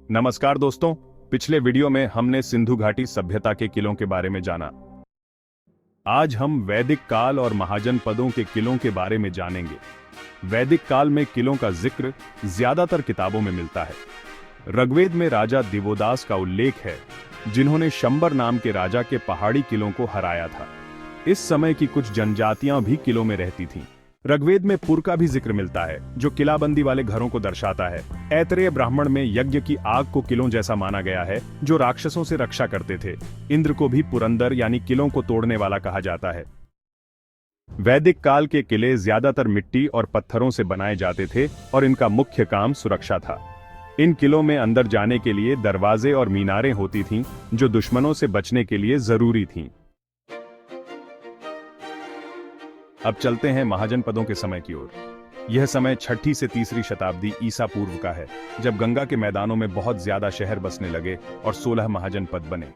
नमस्कार दोस्तों, पिछले वीडियो में हमने सिंधु घाटी सभ्यता के किलों के बारे में जाना। आज हम वैदिक काल और महाजनपदों के किलों के बारे में जानेंगे। वैदिक काल में किलों का जिक्र ज्यादातर किताबों में मिलता है। ऋग्वेद में राजा दिवोदास का उल्लेख है, जिन्होंने शंबर नाम के राजा के पहाड़ी किलों को हराया था। इस समय की कुछ जनजातियां भी किलों में रहती थीं। ऋग्वेद में पुर का भी जिक्र मिलता है, जो किलाबंदी वाले घरों को दर्शाता है। ऐतरेय ब्राह्मण में यज्ञ की आग को किलों जैसा माना गया है, जो राक्षसों से रक्षा करते थे। इंद्र को भी पुरंदर यानी किलों को तोड़ने वाला कहा जाता है। वैदिक काल के किले ज्यादातर मिट्टी और पत्थरों से बनाए जाते थे और इनका मुख्य काम सुरक्षा था। इन किलों में अंदर जाने के लिए दरवाजे और मीनारें होती थीं, जो दुश्मनों से बचने के लिए जरूरी थीं। अब चलते हैं महाजनपदों के समय की ओर। यह समय 6ठी से 3री शताब्दी ईसा पूर्व का है, जब गंगा के मैदानों में बहुत ज्यादा शहर बसने लगे और 16 महाजनपद बने।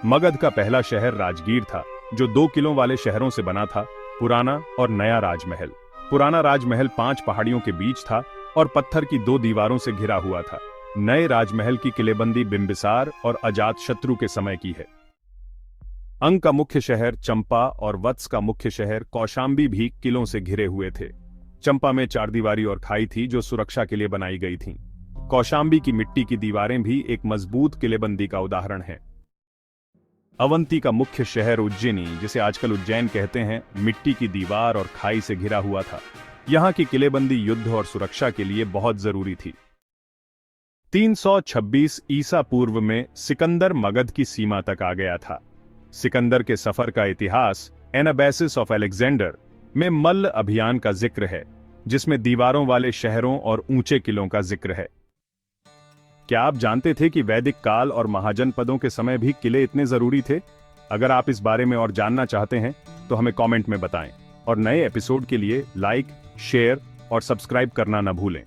मगध का पहला शहर राजगीर था, जो 2 किलों वाले शहरों से बना था, पुराना और नया राजमहल। पुराना राजमहल 5 पहाड़ियों के बीच था और पत्थर की 2 दीवारों से घिरा हुआ था। नए राजमहल की किलेबंदी बिंबिसार और अजातशत्रु के समय की है। अंग का मुख्य शहर चंपा और वत्स का मुख्य शहर कौशांबी भी किलों से घिरे हुए थे। चंपा में 4 दीवारी और खाई थी, जो सुरक्षा के लिए बनाई गई थी। कौशांबी की मिट्टी की दीवारें भी एक मजबूत किलेबंदी का उदाहरण है। अवंती का मुख्य शहर उज्जैनी, जिसे आजकल उज्जैन कहते हैं, मिट्टी की दीवार और खाई से घिरा हुआ था। यहां की किलेबंदी युद्ध और सुरक्षा के लिए बहुत जरूरी थी। 326 ईसा पूर्व में सिकंदर मगध की सीमा तक आ गया था। सिकंदर के सफर का इतिहास एनाबैसिस ऑफ अलेक्जेंडर में मल्ल अभियान का जिक्र है, जिसमें दीवारों वाले शहरों और ऊंचे किलों का जिक्र है। क्या आप जानते थे कि वैदिक काल और महाजनपदों के समय भी किले इतने जरूरी थे? अगर आप इस बारे में और जानना चाहते हैं तो हमें कमेंट में बताएं और नए एपिसोड के लिए लाइक, शेयर और सब्सक्राइब करना न भूलें।